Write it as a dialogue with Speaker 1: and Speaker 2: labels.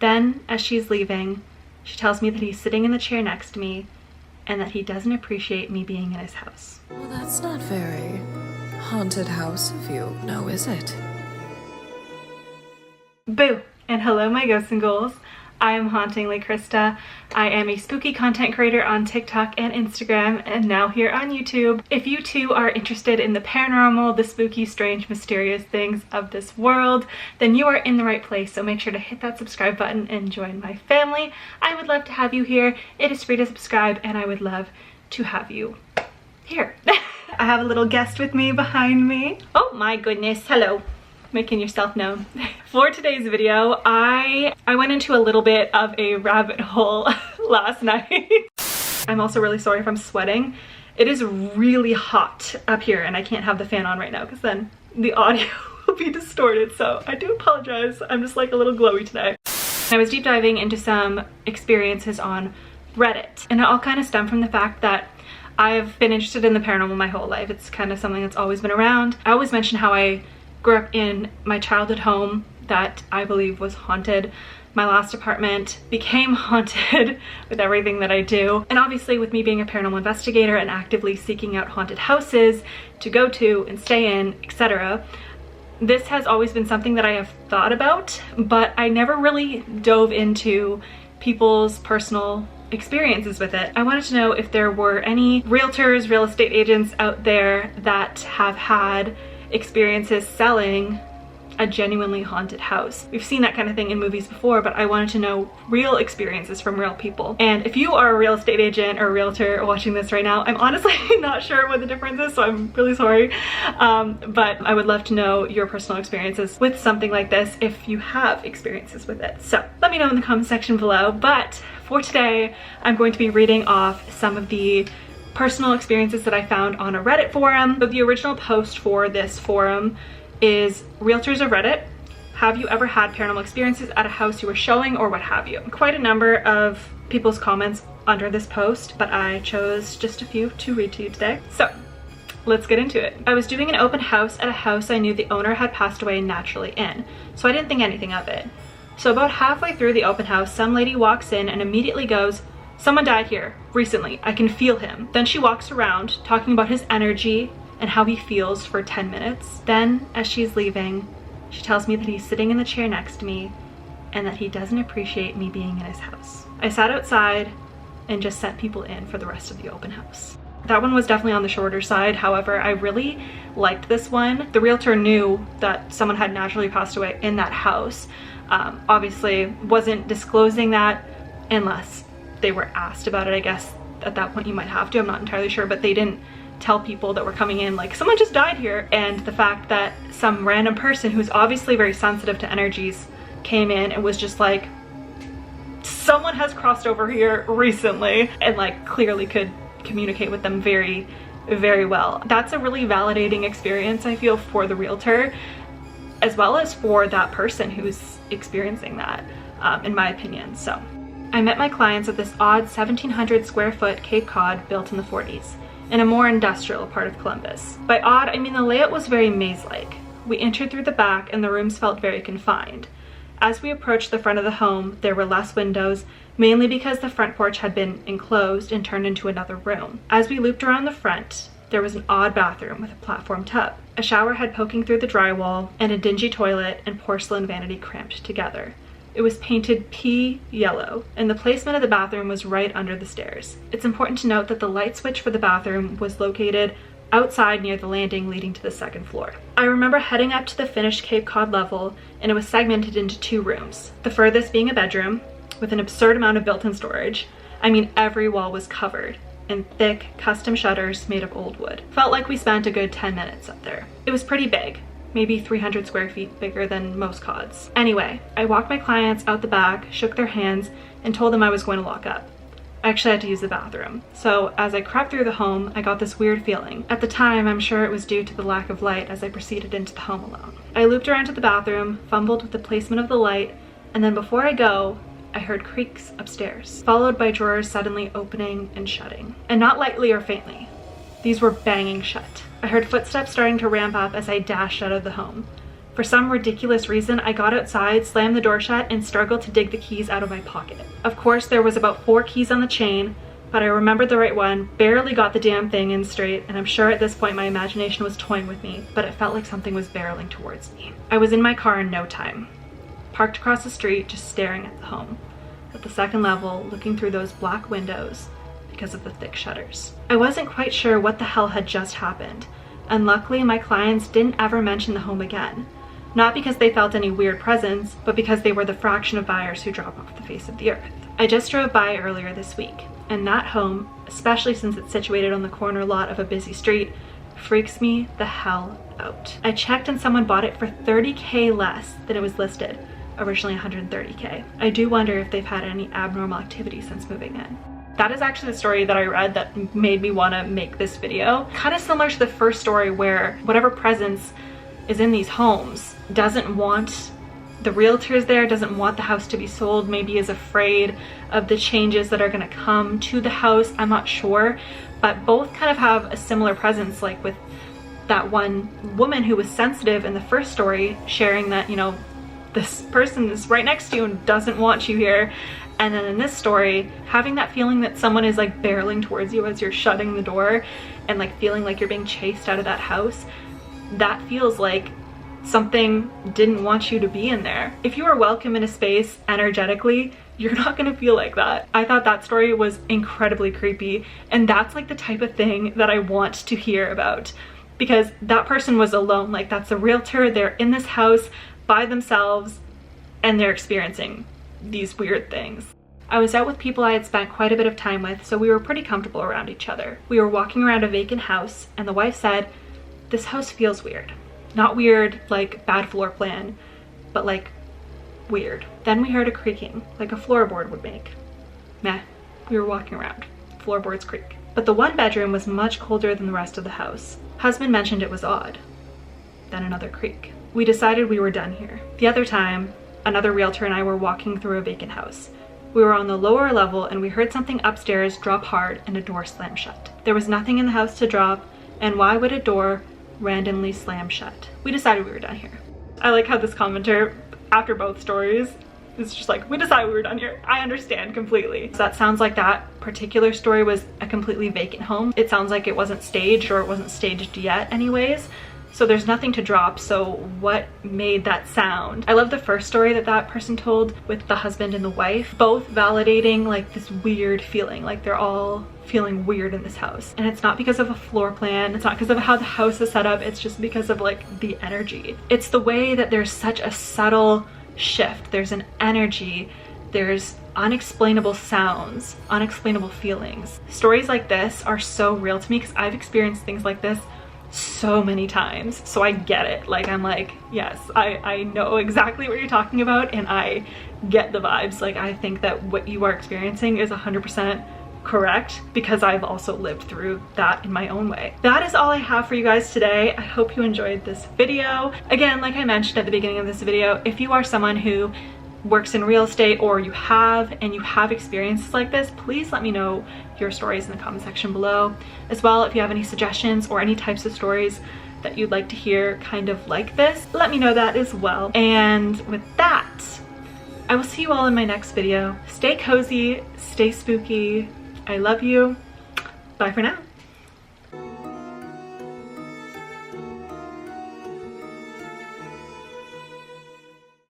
Speaker 1: Then, as she's leaving, she tells me that he's sitting in the chair next to me and that he doesn't appreciate me being in his house.
Speaker 2: Well, that's not very haunted house of you, now is it?
Speaker 1: Boo! And hello, my ghosts and ghouls. I am Hauntingly Krista. I am a spooky content creator on TikTok and Instagram, and now here on YouTube. If you too are interested in the paranormal, the spooky, strange, mysterious things of this world, then you are in the right place. So make sure to hit that subscribe button and join my family. I would love to have you here. It is free to subscribe, and I would love to have you here. I have a little guest with me behind me. Oh my goodness, hello. Making yourself known. For today's video, I went into a little bit of a rabbit hole last night. I'm also really sorry if I'm sweating. It is really hot up here and I can't have the fan on right now because then the audio will be distorted, so I do apologize. I'm just like a little glowy today. I was deep diving into some experiences on Reddit, and it all kind of stemmed from the fact that I've been interested in the paranormal my whole life. It's kind of something that's always been around. I always mention how I grew up in my childhood home that I believe was haunted. My last apartment became haunted with everything that I do. And obviously with me being a paranormal investigator and actively seeking out haunted houses to go to and stay in, etc., this has always been something that I have thought about, but I never really dove into people's personal experiences with it. I wanted to know if there were any realtors, real estate agents out there that have had experiences selling a genuinely haunted house. We've seen that kind of thing in movies before, but I wanted to know real experiences from real people. And if you are a real estate agent or a realtor watching this right now, I'm honestly not sure what the difference is, so I'm really sorry. But I would love to know your personal experiences with something like this if you have experiences with it. So let me know in the comment section below. But for today, I'm going to be reading off some of the personal experiences that I found on a Reddit forum. But the original post for this forum is Realtors of Reddit. Have you ever had paranormal experiences at a house you were showing, or what have you? Quite a number of people's comments under this post, but I chose just a few to read to you today. So let's get into it. I was doing an open house at a house I knew the owner had passed away naturally in, so I didn't think anything of it. So about halfway through the open house, some lady walks in and immediately goes, "Someone died here recently. I can feel him." Then she walks around talking about his energy and how he feels for 10 minutes. Then, as she's leaving, she tells me that he's sitting in the chair next to me and that he doesn't appreciate me being in his house. I sat outside and just sent people in for the rest of the open house. That one was definitely on the shorter side. However, I really liked this one. The realtor knew that someone had naturally passed away in that house. Obviously wasn't disclosing that unless they were asked about it. I guess at that point you might have to, I'm not entirely sure, but they didn't tell people that were coming in like, someone just died here. And the fact that some random person who's obviously very sensitive to energies came in and was just like, someone has crossed over here recently, and like clearly could communicate with them very, very well. That's a really validating experience, I feel, for the realtor, as well as for that person who's experiencing that, in my opinion. So I met my clients at this odd 1,700 square foot Cape Cod built in the 40s, in a more industrial part of Columbus. By odd, I mean the layout was very maze-like. We entered through the back and the rooms felt very confined. As we approached the front of the home, there were less windows, mainly because the front porch had been enclosed and turned into another room. As we looped around the front, there was an odd bathroom with a platform tub, a shower head poking through the drywall, and a dingy toilet and porcelain vanity cramped together. It was painted pea yellow, and the placement of the bathroom was right under the stairs. It's important to note that the light switch for the bathroom was located outside near the landing leading to the second floor. I remember heading up to the finished Cape Cod level, and it was segmented into 2 rooms, the furthest being a bedroom with an absurd amount of built-in storage. I mean, every wall was covered in thick custom shutters made of old wood. Felt like we spent a good 10 minutes up there. It was pretty big, maybe 300 square feet bigger than most cods. Anyway, I walked my clients out the back, shook their hands, and told them I was going to lock up. I actually had to use the bathroom. So as I crept through the home, I got this weird feeling. At the time, I'm sure it was due to the lack of light as I proceeded into the home alone. I looped around to the bathroom, fumbled with the placement of the light, and then before I go, I heard creaks upstairs, followed by drawers suddenly opening and shutting. And not lightly or faintly. These were banging shut. I heard footsteps starting to ramp up as I dashed out of the home. For some ridiculous reason, I got outside, slammed the door shut, and struggled to dig the keys out of my pocket. Of course, there was about 4 keys on the chain, but I remembered the right one, barely got the damn thing in straight, and I'm sure at this point my imagination was toying with me, but it felt like something was barreling towards me. I was in my car in no time, parked across the street, just staring at the home, at the second level, looking through those black windows because of the thick shutters. I wasn't quite sure what the hell had just happened, and luckily my clients didn't ever mention the home again. Not because they felt any weird presence, but because they were the fraction of buyers who drop off the face of the earth. I just drove by earlier this week, and that home, especially since it's situated on the corner lot of a busy street, freaks me the hell out. I checked and someone bought it for $30K less than it was listed, originally $130K. I do wonder if they've had any abnormal activity since moving in. That is actually the story that I read that made me want to make this video. Kind of similar to the first story where whatever presence is in these homes doesn't want the realtors there, doesn't want the house to be sold, maybe is afraid of the changes that are going to come to the house. I'm not sure, but both kind of have a similar presence, like with that one woman who was sensitive in the first story sharing that, you know, this person is right next to you and doesn't want you here. And then in this story, having that feeling that someone is like barreling towards you as you're shutting the door and like feeling like you're being chased out of that house, that feels like something didn't want you to be in there. If you are welcome in a space energetically, you're not gonna feel like that. I thought that story was incredibly creepy, and that's like the type of thing that I want to hear about, because that person was alone. Like, that's a realtor, they're in this house by themselves and they're experiencing these weird things. I was out with people I had spent quite a bit of time with, so we were pretty comfortable around each other. We were walking around a vacant house and the wife said, "This house feels weird." Not weird like bad floor plan, but like weird. Then we heard a creaking, like a floorboard would make. Meh, we were walking around. Floorboards creak. But the one bedroom was much colder than the rest of the house. Husband mentioned it was odd. Then another creak. We decided we were done here. The other time, another realtor and I were walking through a vacant house. We were on the lower level and we heard something upstairs drop hard and a door slam shut. There was nothing in the house to drop, and why would a door randomly slam shut? We decided we were done here. I like how this commenter, after both stories, is just like, we decided we were done here. I understand completely. So that sounds like that particular story was a completely vacant home. It sounds like it wasn't staged, or it wasn't staged yet anyways. So there's nothing to drop, so what made that sound? I love the first story that that person told with the husband and the wife, both validating like this weird feeling, like they're all feeling weird in this house. And it's not because of a floor plan, it's not because of how the house is set up, it's just because of like the energy. It's the way that there's such a subtle shift, there's an energy, there's unexplainable sounds, unexplainable feelings. Stories like this are so real to me because I've experienced things like this so many times, so I get it. Like, I'm like, yes, I know exactly what you're talking about, and I get the vibes. Like, I think that what you are experiencing is 100% correct because I've also lived through that in my own way. That is all I have for you guys today. I hope you enjoyed this video. Again, like I mentioned at the beginning of this video, if you are someone who works in real estate, or you have experiences like this, please let me know your stories in the comment section below. As well, if you have any suggestions or any types of stories that you'd like to hear kind of like this, let me know that as well. And with that, I will see you all in my next video. Stay cozy, stay spooky. I love you. Bye for now.